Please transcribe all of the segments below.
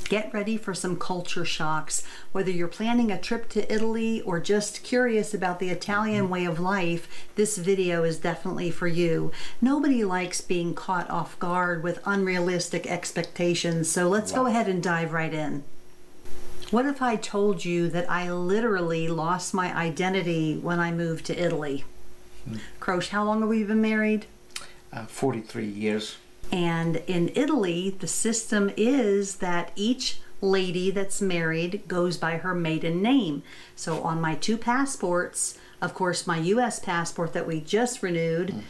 Get ready for some culture shocks. Whether you're planning a trip to Italy or just curious about the Italian way of life, this video is definitely for you. Nobody likes being caught off guard with unrealistic expectations, so let's go ahead and dive right in. What if I told you that I literally lost my identity when I moved to Italy? Croce, how long have we been married? 43 years. And in Italy, the system is that each lady that's married goes by her maiden name. So on my two passports, of course, my U.S. passport that we just renewed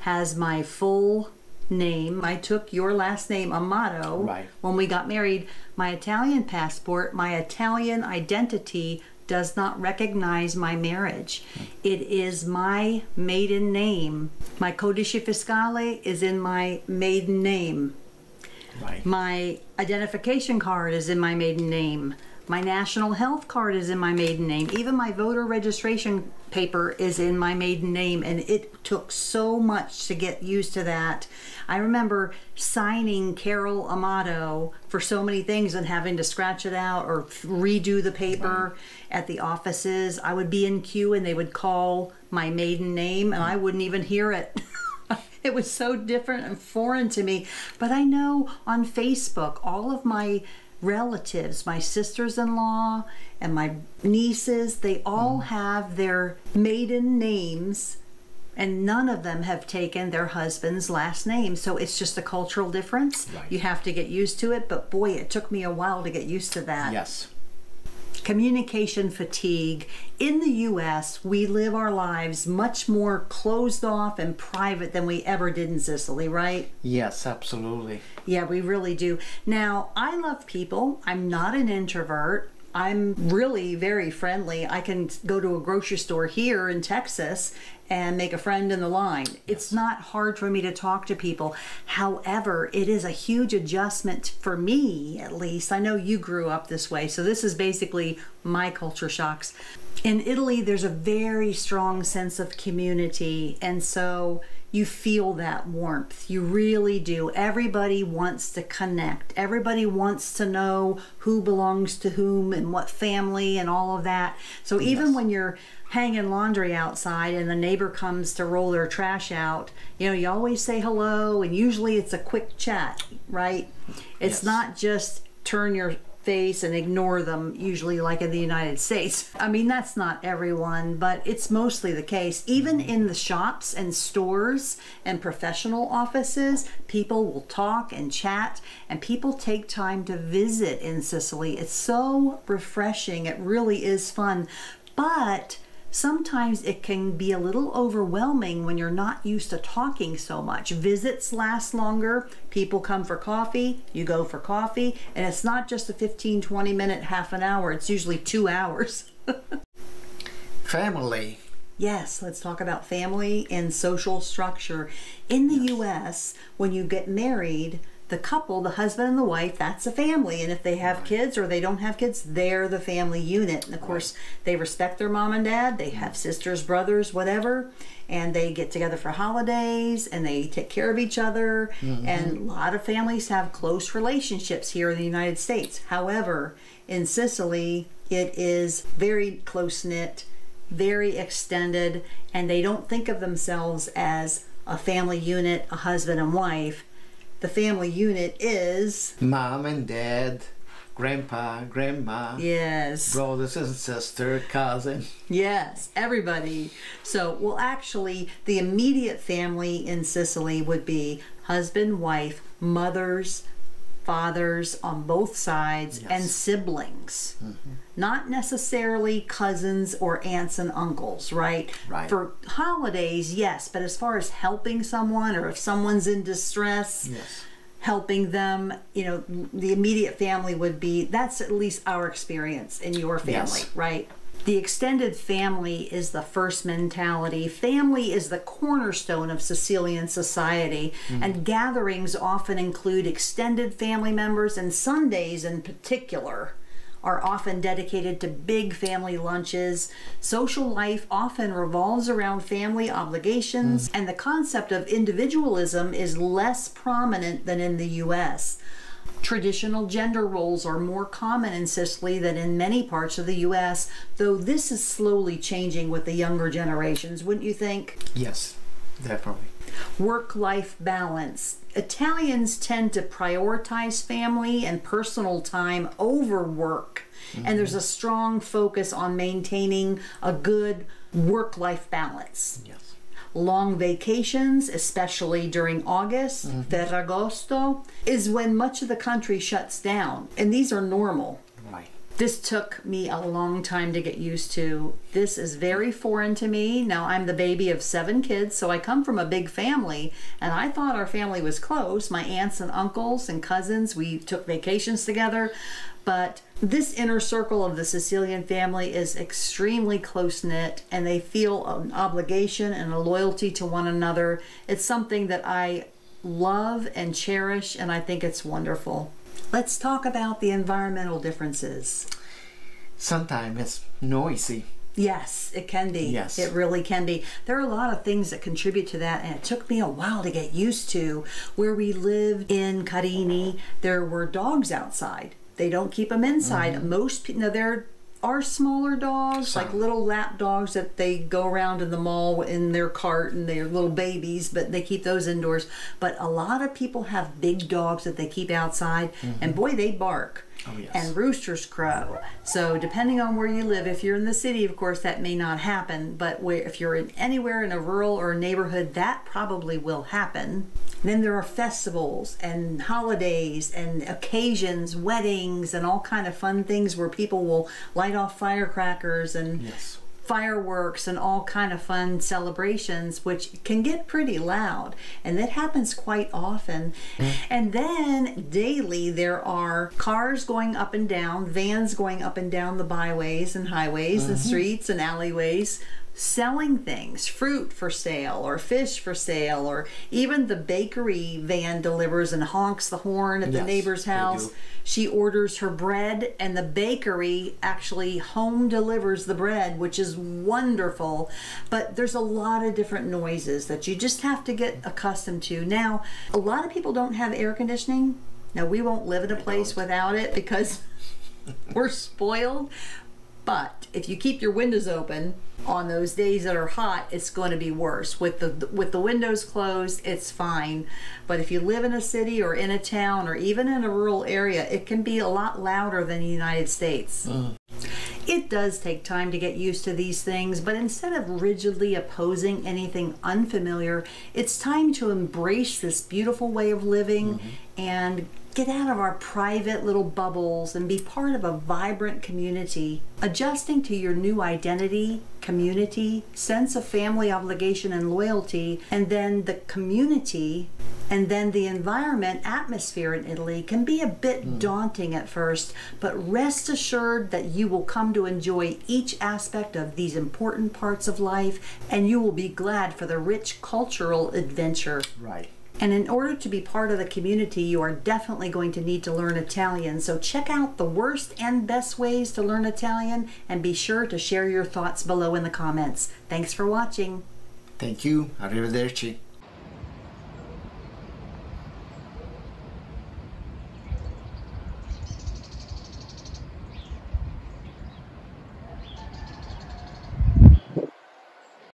has my full name. I took your last name, 𝗪𝗲𝗹𝗰, when we got married. My Italian passport, my Italian identity does not recognize my marriage. It is my maiden name. My codice fiscale is in my maiden name. My identification card is in my maiden name. My national health card is in my maiden name. Even my voter registration paper is in my maiden name, and it took so much to get used to that. I remember signing Carol Amato for so many things and having to scratch it out or redo the paper at the offices. I would be in queue and they would call my maiden name and I wouldn't even hear it. It was so different and foreign to me. But I know on Facebook, all of my relatives, my sisters-in-law and my nieces, they all have their maiden names and none of them have taken their husband's last name. So it's just a cultural difference. You have to get used to it, but boy, it took me a while to get used to that. Yes. Communication fatigue. In the US, we live our lives much more closed off and private than we ever did in Sicily, right? Yes, absolutely. Yeah, we really do. Now, I love people. I'm not an introvert. I'm really very friendly. I can go to a grocery store here in Texas and make a friend in the line. It's not hard for me to talk to people. However, it is a huge adjustment for me, at least. I know you grew up this way, so this is basically my culture shocks. In Italy, there's a very strong sense of community, and so you feel that warmth. You really do. Everybody wants to connect. Everybody wants to know who belongs to whom and what family and all of that. So even when you're hanging laundry outside and the neighbor comes to roll their trash out, you know, you always say hello, and usually it's a quick chat, right? It's not just turn your face and ignore them, usually like in the United States. I mean, that's not everyone, but it's mostly the case. Even in the shops and stores and professional offices, people will talk and chat, and people take time to visit in Sicily. It's so refreshing. It really is fun. But sometimes it can be a little overwhelming when you're not used to talking so much. Visits last longer. People come for coffee, you go for coffee, and it's not just a 15-20 minute, half an hour. It's usually 2 hours. Family. Yes, let's talk about family and social structure. In the US, when you get married, the couple, the husband and the wife, that's a family. And if they have kids or they don't have kids, they're the family unit. And of course, they respect their mom and dad. They have sisters, brothers, whatever. And they get together for holidays and they take care of each other. And a lot of families have close relationships here in the United States. However, in Sicily, it is very close-knit, very extended, and they don't think of themselves as a family unit, a husband and wife. The family unit is Mom and dad, grandpa, grandma. Yes. Brothers and sister, cousin. Yes, everybody. So, well, actually, the immediate family in Sicily would be husband, wife, mothers, fathers on both sides, and siblings. Not necessarily cousins or aunts and uncles, right? For holidays, yes, but as far as helping someone or if someone's in distress, helping them, you know, the immediate family would be, that's at least our experience in your family, right? The extended family is the first mentality. Family is the cornerstone of Sicilian society, and gatherings often include extended family members, and Sundays in particular are often dedicated to big family lunches. Social life often revolves around family obligations, and the concept of individualism is less prominent than in the US. Traditional gender roles are more common in Sicily than in many parts of the U.S., though this is slowly changing with the younger generations, wouldn't you think? Yes, definitely. Work-life balance. Italians tend to prioritize family and personal time over work, and there's a strong focus on maintaining a good work-life balance. Yes. Long vacations, especially during August, Ferragosto, is when much of the country shuts down, and these are normal. Right. This took me a long time to get used to. This is very foreign to me. Now, I'm the baby of 7 kids, so I come from a big family, and I thought our family was close. My aunts and uncles and cousins, we took vacations together, but this inner circle of the Sicilian family is extremely close-knit, and they feel an obligation and a loyalty to one another. It's something that I love and cherish, and I think it's wonderful. Let's talk about the environmental differences. Sometimes it's noisy. Yes, it can be. Yes. It really can be. There are a lot of things that contribute to that, and it took me a while to get used to. Where we lived in Carini, there were dogs outside. They don't keep them inside. Most people, now there are smaller dogs, like little lap dogs that they go around in the mall in their cart, and they're little babies, but they keep those indoors. But a lot of people have big dogs that they keep outside, and boy, they bark. Oh, yes. And roosters crow. So depending on where you live, if you're in the city, of course, that may not happen, but if you're anywhere in a rural or neighborhood, that probably will happen. Then there are festivals and holidays and occasions, weddings, and all kind of fun things where people will light off firecrackers and Yes. fireworks and all kind of fun celebrations, which can get pretty loud, and that happens quite often. And then daily there are cars going up and down, vans going up and down the byways and highways and streets and alleyways, selling things, fruit for sale or fish for sale, or even the bakery van delivers and honks the horn at the Yes, neighbor's they house. do. She orders her bread, and the bakery actually home delivers the bread, which is wonderful. But there's a lot of different noises that you just have to get accustomed to. Now, a lot of people don't have air conditioning. Now, we won't live in a place without it because we're spoiled. But if you keep your windows open on those days that are hot, it's going to be worse. With the windows closed, it's fine. But if you live in a city or in a town or even in a rural area, it can be a lot louder than the United States. It does take time to get used to these things, but instead of rigidly opposing anything unfamiliar, it's time to embrace this beautiful way of living and get out of our private little bubbles and be part of a vibrant community. Adjusting to your new identity, community, sense of family obligation and loyalty, and then the community, and then the environment, atmosphere in Italy can be a bit daunting at first, but rest assured that you will come to enjoy each aspect of these important parts of life, and you will be glad for the rich cultural adventure. Right. And in order to be part of the community, you are definitely going to need to learn Italian. So check out the worst and best ways to learn Italian, and be sure to share your thoughts below in the comments. Thanks for watching. Thank you. Arrivederci.